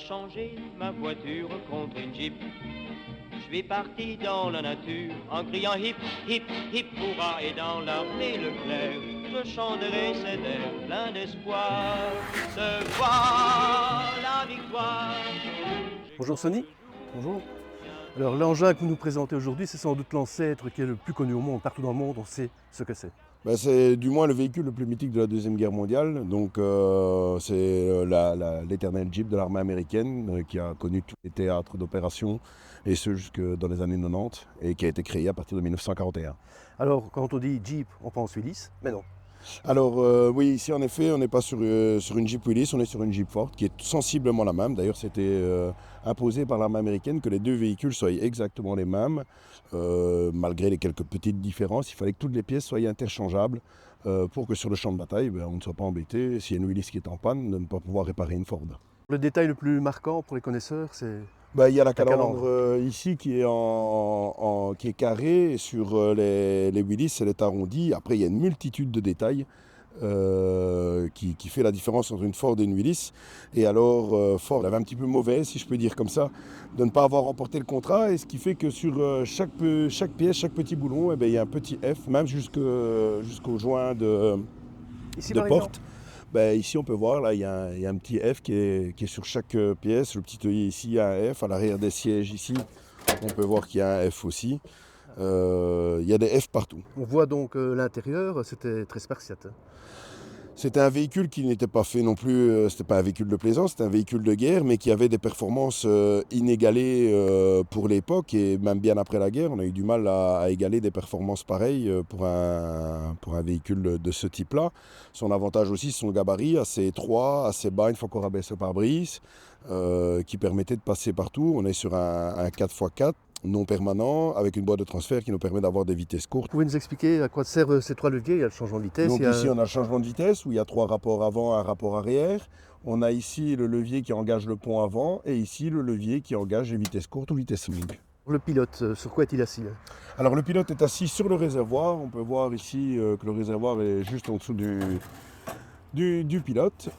changer ma voiture contre une Jeep. Je suis parti dans la nature en criant hip, hip, hip, hurrah. Et dans l'armée Leclerc, je chanterai cet air plein d'espoir. Ce soir, la victoire. Bonjour Sonny. Bonjour. Alors l'engin que vous nous présentez aujourd'hui, c'est sans doute l'ancêtre qui est le plus connu au monde. Partout dans le monde, on sait ce que c'est. C'est du moins le véhicule le plus mythique de la Deuxième Guerre mondiale. Donc c'est l'éternel Jeep de l'armée américaine qui a connu tous les théâtres d'opération et ce jusque dans les années 90 et qui a été créé à partir de 1941. Alors quand on dit Jeep, on pense Willys, mais non. Alors oui, ici en effet, on n'est pas sur une Jeep Willys, on est sur une Jeep Ford qui est sensiblement la même. D'ailleurs, c'était imposé par l'armée américaine que les deux véhicules soient exactement les mêmes. Malgré les quelques petites différences, il fallait que toutes les pièces soient interchangeables pour que sur le champ de bataille, on ne soit pas embêté, s'il y a une Willys qui est en panne, de ne pas pouvoir réparer une Ford. Le détail le plus marquant pour les connaisseurs, c'est... Il y a la calandre ici qui est carrée, et sur les Willys, elle est arrondie. Après, il y a une multitude de détails qui fait la différence entre une Ford et une Willys. Et alors, Ford avait un petit peu mauvais, si je peux dire comme ça, de ne pas avoir remporté le contrat. Et ce qui fait que sur chaque pièce, chaque petit boulon, il y a un petit F, même jusqu'au joint de porte. Ici, on peut voir, là, il y a un petit F qui est sur chaque pièce. Le petit œillet ici, il y a un F. À l'arrière des sièges ici, on peut voir qu'il y a un F aussi. Il y a des F partout. On voit donc l'intérieur, c'était très spartiate. C'était un véhicule qui n'était pas fait non plus, c'était pas un véhicule de plaisance, c'était un véhicule de guerre, mais qui avait des performances inégalées pour l'époque et même bien après la guerre. On a eu du mal à égaler des performances pareilles pour un véhicule de ce type-là. Son avantage aussi, c'est son gabarit assez étroit, assez bas, une fois qu'on rabaisse le pare-brise, qui permettait de passer partout. On est sur un 4x4. Non permanent, avec une boîte de transfert qui nous permet d'avoir des vitesses courtes. Vous pouvez nous expliquer à quoi servent ces trois leviers? Il y a le changement de vitesse. Donc ici, on a le changement de vitesse où il y a 3 rapports avant, un rapport arrière. On a ici le levier qui engage le pont avant et ici le levier qui engage les vitesses courtes ou vitesses longues. Le pilote, sur quoi est-il assis? Alors le pilote est assis sur le réservoir. On peut voir ici que le réservoir est juste en dessous du pilote.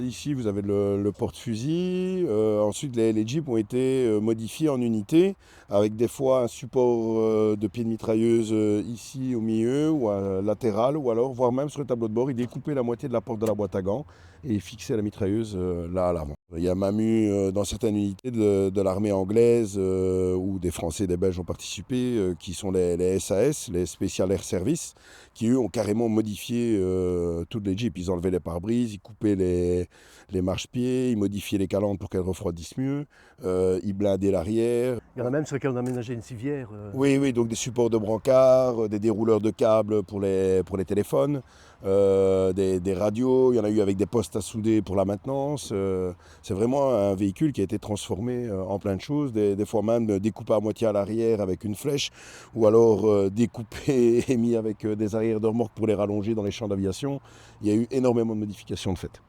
Ici, vous avez le porte-fusil. Ensuite, les Jeeps ont été modifiés en unités avec des fois un support de pied de mitrailleuse ici au milieu ou latéral, ou alors, voire même sur le tableau de bord, il découpait la moitié de la porte de la boîte à gants et il fixait la mitrailleuse là à l'avant. Il y a même eu dans certaines unités de l'armée anglaise où des Français et des Belges ont participé, qui sont les SAS, les Special Air Service, qui eux ont carrément modifié toutes les Jeeps. Ils enlevaient les pare-brises, ils coupaient les marchepieds, ils modifiaient les calandres pour qu'elles refroidissent mieux, ils blindaient l'arrière. Il y en a même sur lesquels on a aménagé une civière. Oui, donc des supports de brancard, des dérouleurs de câbles pour les téléphones, des radios, il y en a eu avec des postes à souder pour la maintenance. C'est vraiment un véhicule qui a été transformé en plein de choses, des fois même découpé à moitié à l'arrière avec une flèche, ou alors découpé et mis avec des arrières de remorque pour les rallonger dans les champs d'aviation. Il y a eu énormément de modifications de fait.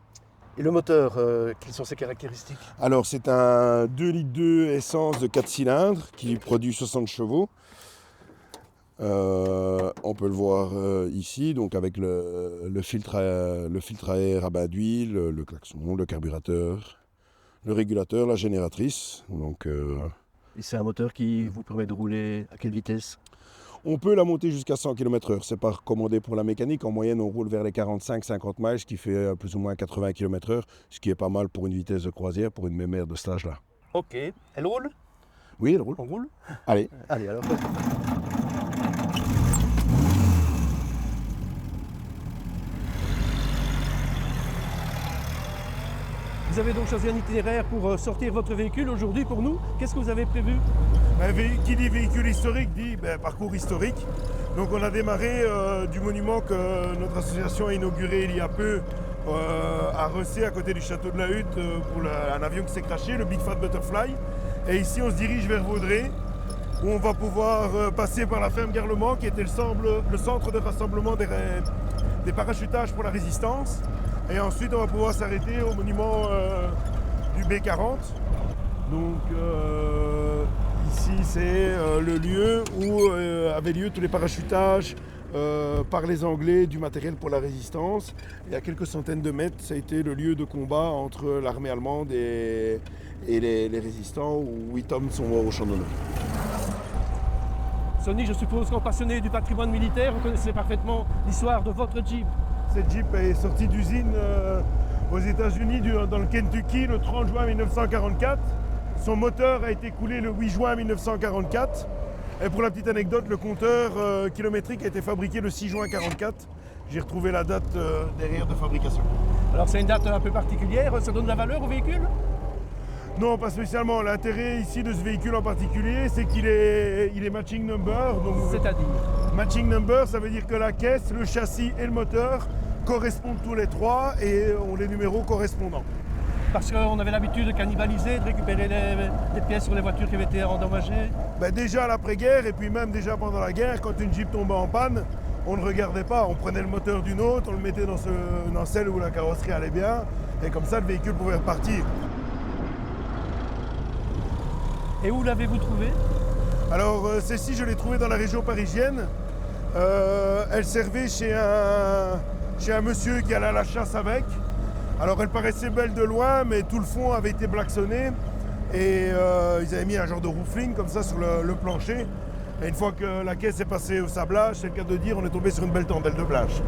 Et le moteur, quelles sont ses caractéristiques? Alors c'est un 2,2 litres essence de 4 cylindres qui produit 60 chevaux. On peut le voir ici, donc avec le filtre à air à bain d'huile, le klaxon, le carburateur, le régulateur, la génératrice. Donc, Et c'est un moteur qui vous permet de rouler à quelle vitesse? on peut la monter jusqu'à 100 km/h. C'est pas recommandé pour la mécanique. En moyenne, on roule vers les 45-50 miles, ce qui fait plus ou moins 80 km/h, ce qui est pas mal pour une vitesse de croisière, pour une mémère de cet âge-là. Ok. Elle roule? Oui, elle roule. On roule? Allez. Allez alors. Vous avez donc choisi un itinéraire pour sortir votre véhicule aujourd'hui pour nous. Qu'est-ce que vous avez prévu? Qui dit véhicule historique dit parcours historique. Donc on a démarré du monument que notre association a inauguré il y a peu à Ressé, à côté du château de la Hutte, pour un avion qui s'est crashé, le Big Fat Butterfly. Et ici on se dirige vers Vaudrey, où on va pouvoir passer par la ferme Garlemand, qui était le centre de rassemblement des parachutages pour la résistance. Et ensuite, on va pouvoir s'arrêter au monument du B40. Donc ici, c'est le lieu où avaient lieu tous les parachutages par les Anglais du matériel pour la résistance. Et à quelques centaines de mètres, ça a été le lieu de combat entre l'armée allemande et les résistants, où 8 hommes sont morts au champ d'honneur. Sonny, je suppose qu'en passionné du patrimoine militaire, vous connaissez parfaitement l'histoire de votre Jeep. Cette Jeep est sortie d'usine aux États-Unis dans le Kentucky le 30 juin 1944. Son moteur a été coulé le 8 juin 1944. Et pour la petite anecdote, le compteur kilométrique a été fabriqué le 6 juin 1944. J'ai retrouvé la date derrière de fabrication. Alors c'est une date un peu particulière, ça donne de la valeur au véhicule? Non, pas spécialement. L'intérêt ici de ce véhicule en particulier, c'est qu'il est matching number. C'est-à-dire? Matching number, ça veut dire que la caisse, le châssis et le moteur correspondent tous les trois et ont les numéros correspondants. Parce qu'on avait l'habitude de cannibaliser, de récupérer les pièces sur les voitures qui avaient été endommagées? Déjà à l'après-guerre et puis même déjà pendant la guerre, quand une Jeep tombait en panne, on ne regardait pas. On prenait le moteur d'une autre, on le mettait dans celle où la carrosserie allait bien et comme ça le véhicule pouvait repartir. Et où l'avez-vous trouvé? Alors celle-ci, je l'ai trouvée dans la région parisienne. Elle servait chez un monsieur qui allait à la chasse avec. Alors elle paraissait belle de loin, mais tout le fond avait été blacksonné. Et ils avaient mis un genre de roofing comme ça sur le plancher. Et une fois que la caisse est passée au sablage, c'est le cas de dire, on est tombé sur une belle tendelle de plage.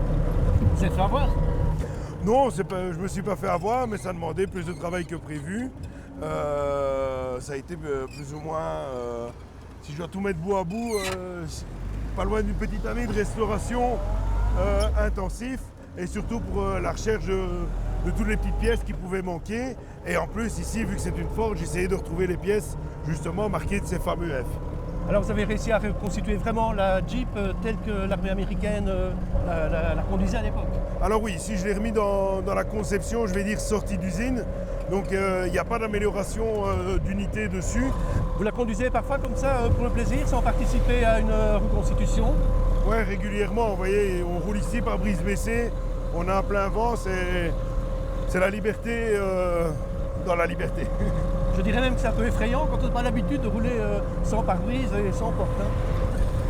Vous êtes fait avoir? Non, je ne me suis pas fait avoir, mais ça demandait plus de travail que prévu. Ça a été plus ou moins, si je dois tout mettre bout à bout, pas loin d'une petite année de restauration intensif et surtout pour la recherche de toutes les petites pièces qui pouvaient manquer. Et en plus ici, vu que c'est une Ford, j'ai essayé de retrouver les pièces justement marquées de ces fameux F. Alors vous avez réussi à reconstituer vraiment la Jeep telle que l'armée américaine la conduisait à l'époque? Alors oui, ici je l'ai remis dans la conception, je vais dire sortie d'usine. Donc il n'y a pas d'amélioration d'unité dessus. Vous la conduisez parfois comme ça pour le plaisir, sans participer à une reconstitution? Ouais, régulièrement. Vous voyez, on roule ici par brise baissée, on a un plein vent, c'est la liberté dans la liberté. Je dirais même que c'est un peu effrayant quand on n'a pas l'habitude de rouler sans pare-brise et sans porte.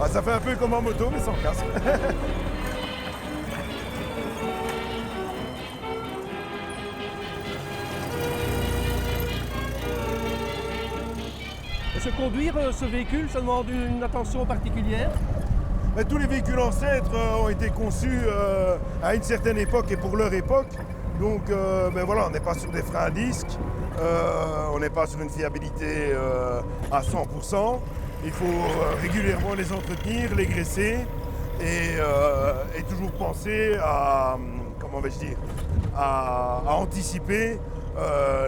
Ah, ça fait un peu comme en moto, mais sans casque. Est-ce que conduire ce véhicule, ça demande une attention particulière? Tous les véhicules ancêtres ont été conçus à une certaine époque et pour leur époque. Donc voilà, on n'est pas sur des freins à disque, on n'est pas sur une fiabilité à 100%. Il faut régulièrement les entretenir, les graisser et toujours penser à, comment vais-je dire, à anticiper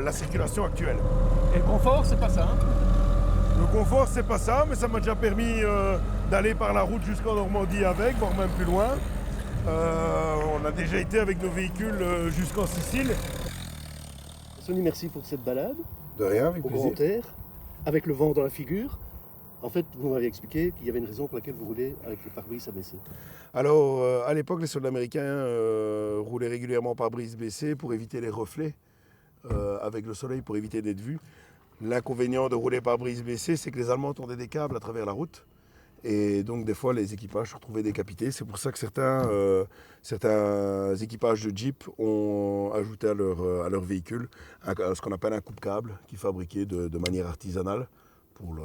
la circulation actuelle. Et le confort, c'est pas ça, hein? Le confort, c'est pas ça, mais ça m'a déjà permis d'aller par la route jusqu'en Normandie avec, voire même plus loin. On a déjà été avec nos véhicules jusqu'en Sicile. Sonny, merci pour cette balade. De rien, avec au plaisir. grand air, avec le vent dans la figure. En fait, vous m'avez expliqué qu'il y avait une raison pour laquelle vous roulez avec le pare-brise abaissé. Alors, à l'époque, les soldats américains roulaient régulièrement par brise baissée pour éviter les reflets avec le soleil, pour éviter d'être vus. L'inconvénient de rouler par brise baissée, c'est que les Allemands tendaient des câbles à travers la route. Et donc, des fois, les équipages se retrouvaient décapités. C'est pour ça que certains équipages de Jeep ont ajouté à leur véhicule ce qu'on appelle un coupe-câble, qui est fabriqué de manière artisanale pour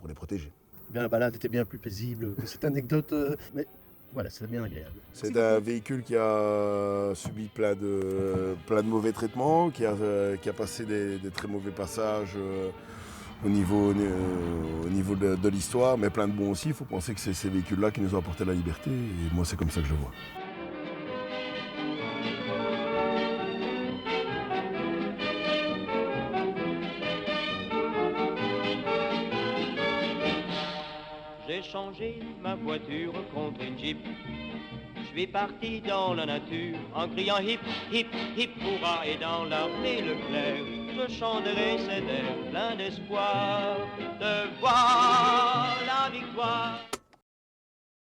les protéger. Bien, la balade était bien plus paisible que cette anecdote, mais voilà, c'est bien agréable. C'est un véhicule qui a subi plein de mauvais traitements, qui a passé des très mauvais passages au niveau de l'histoire, mais plein de bons aussi. Il faut penser que c'est ces véhicules-là qui nous ont apporté la liberté, et moi c'est comme ça que je le vois. J'ai changé ma voiture contre une Jeep. Je suis parti dans la nature en criant hip, hip, hip, hurrah. Et dans l'armée Leclerc, je chanterai cet air plein d'espoir de voir la victoire.